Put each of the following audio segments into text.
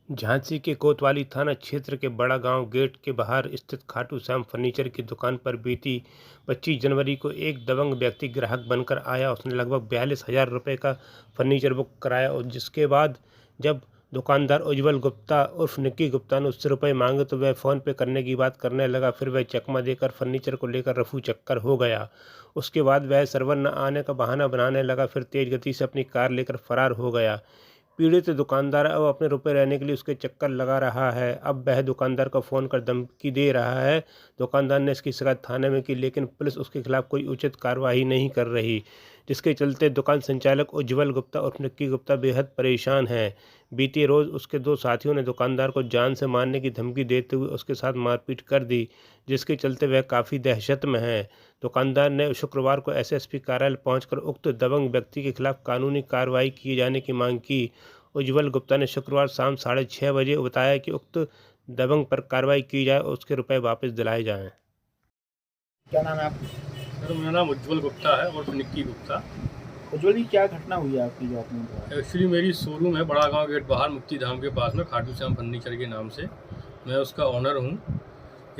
झांसी के कोतवाली थाना क्षेत्र के बड़ा गांव गेट के बाहर स्थित खाटू श्याम फर्नीचर की दुकान पर बीती 25 जनवरी को एक दबंग व्यक्ति ग्राहक बनकर आया। उसने लगभग 42,000 रुपये का फर्नीचर बुक कराया और जिसके बाद जब दुकानदार उज्जवल गुप्ता उर्फ निक्की गुप्ता ने उससे रुपये मांगे तो वह फ़ोन पे करने की बात करने लगा। फिर वह चकमा देकर फर्नीचर को लेकर रफू चक्कर हो गया। उसके बाद वह सर्वर न आने का बहाना बनाने लगा, फिर तेज़ गति से अपनी कार लेकर फरार हो गया। पीड़ित दुकानदार अब अपने रुपए रहने के लिए उसके चक्कर लगा रहा है। अब वह दुकानदार को फ़ोन कर धमकी दे रहा है। दुकानदार ने इसकी शिकायत थाने में की, लेकिन पुलिस उसके खिलाफ कोई उचित कार्रवाई नहीं कर रही, जिसके चलते दुकान संचालक उज्जवल गुप्ता और निक्की गुप्ता बेहद परेशान हैं। बीते रोज़ उसके दो साथियों ने दुकानदार को जान से मारने की धमकी देते हुए उसके साथ मारपीट कर दी, जिसके चलते वह काफ़ी दहशत में है। दुकानदार ने शुक्रवार को एसएसपी कार्यालय पहुंचकर उक्त दबंग व्यक्ति के खिलाफ कानूनी कार्रवाई किए जाने की मांग की। उज्जवल गुप्ता ने शुक्रवार शाम 6:30 बजे बताया कि उक्त दबंग पर कार्रवाई की जाए और उसके रुपए वापस दिलाए जाएं। क्या नाम है आपका? सर मेरा नाम उज्जवल गुप्ता है और निक्की गुप्ता। उज्जवल जी, क्या घटना हुई है आपकी जो आपने बताया? एक्चुअली मेरी शोरूम है बड़ा गांव गेट बाहर मुक्ति धाम के पास में, खाटू श्याम फर्नीचर के नाम से। मैं उसका ऑनर हूं।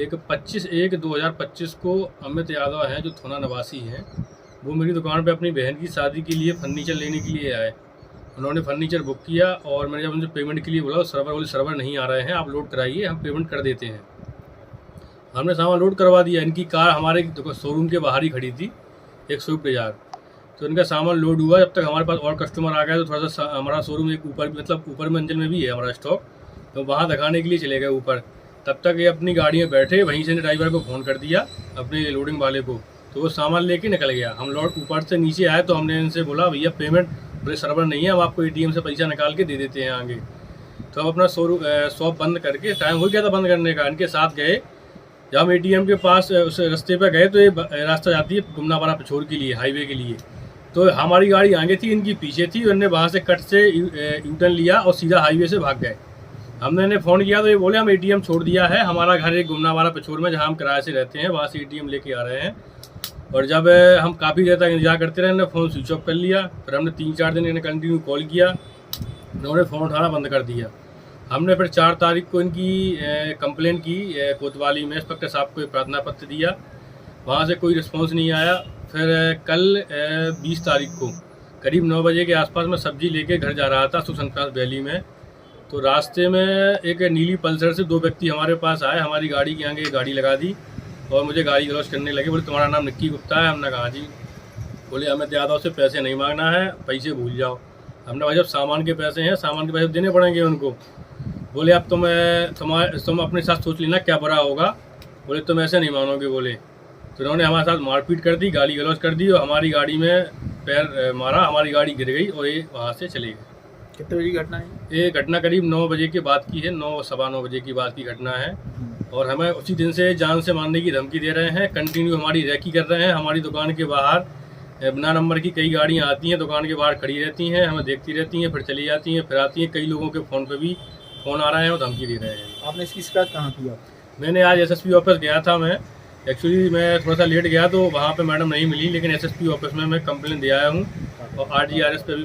एक 25/1/2025 को अमित यादव हैं जो थोना निवासी हैं, वो मेरी दुकान पे अपनी बहन की शादी के लिए फर्नीचर लेने के लिए आए। उन्होंने फर्नीचर बुक किया और मैंने जब उनसे पेमेंट के लिए बोला, सर्वर नहीं आ रहे हैं, आप लोड कराइए, हम पेमेंट कर देते हैं। हमने सामान लोड करवा दिया। इनकी कार हमारे शोरूम के बाहर ही खड़ी थी, एक स्विफ्ट डिज़ायर। तो इनका सामान लोड हुआ। जब तक हमारे पास और कस्टमर आ गए तो थोड़ा सा हमारा शोरूम एक ऊपर मंजिल में भी है हमारा स्टॉक, तो वहाँ दिखाने के लिए चले गए ऊपर। तब तक ये अपनी गाड़ी में बैठे, वहीं से ड्राइवर को फ़ोन कर दिया अपने लोडिंग वाले को, तो वो सामान लेके निकल गया। हम लोड ऊपर से नीचे आए तो हमने इनसे बोला, भैया पेमेंट, बोले सर्वर नहीं है, हम आपको ATM से पैसा निकाल के दे देते हैं आगे। तो हम अपना शॉप बंद करके, टाइम हो गया था बंद करने का, इनके साथ गए। जब हम ATM के पास उस रास्ते पर गए तो ये रास्ता जाती है गुमनावाला पिछोर के लिए, हाईवे के लिए। तो हमारी गाड़ी आगे थी, इनकी पीछे थी। उन्होंने वहाँ से कट से यूटर्न लिया और सीधा हाईवे से भाग गए। हमने इन्हें फ़ोन किया तो ये बोले, हम ATM छोड़ दिया है, हमारा घर एक गुमनावाला पिछोर में जहाँ हम किराए से रहते हैं, वहाँ से ATM लेके आ रहे हैं। और जब हम काफ़ी देर तक इंतजार करते रहे, इन्होंने फ़ोन स्विच ऑफ कर लिया। फिर हमने 3-4 दिन इन्हें कंटिन्यू कॉल किया, उन्होंने फ़ोन उठाना बंद कर दिया। हमने फिर 4 तारीख को इनकी कंप्लेन की कोतवाली में, इंस्पेक्टर साहब को प्रार्थना पत्र दिया, वहाँ से कोई रिस्पॉन्स नहीं आया। फिर कल 20 तारीख को करीब 9 बजे के आसपास मैं सब्ज़ी लेके घर जा रहा था सुसनप्रास वैली में। तो रास्ते में एक नीली पल्सर से 2 व्यक्ति हमारे पास आए, हमारी गाड़ी के आगे गाड़ी लगा दी और मुझे गाली गलौज करने लगे। बोले, तुम्हारा नाम निक्की गुप्ता है? हमने कहा जी। बोले, अमित यादव से पैसे नहीं मांगना है, पैसे भूल जाओ। हमने भाई, जब सामान के पैसे हैं, सामान के पैसे देने पड़ेंगे उनको। बोले, अब तुम अपने साथ सोच लेना क्या बुरा होगा। बोले, तुम ऐसे नहीं मानोगे। बोले तो उन्होंने हमारे साथ मारपीट कर दी, गाली गलौज कर दी और हमारी गाड़ी में पैर मारा। हमारी गाड़ी गिर गई और ये वहाँ से चले गए। कितने बजे की घटना है? ये घटना करीब 9 बजे के बाद की है, 9 सवा 9 बजे की बाद की घटना है। और हमें उसी दिन से जान से मारने की धमकी दे रहे हैं, कंटिन्यू हमारी रैकी कर रहे हैं। हमारी दुकान के बाहर बिना नंबर की कई गाड़ियाँ आती हैं, दुकान के बाहर खड़ी रहती हैं, हमें देखती रहती हैं, फिर चली जाती हैं, फिर आती हैं। कई लोगों के फ़ोन पे भी फ़ोन आ रहे हैं और धमकी दे रहे हैं। आपने इसकी शिकायत कहाँ की? मैंने आज SSP ऑफिस गया था। मैं एक्चुअली थोड़ा सा लेट गया तो वहाँ पे मैडम नहीं मिली, लेकिन SSP ऑफिस में मैं कंप्लेन दे आया हूँ और RGRS पे भी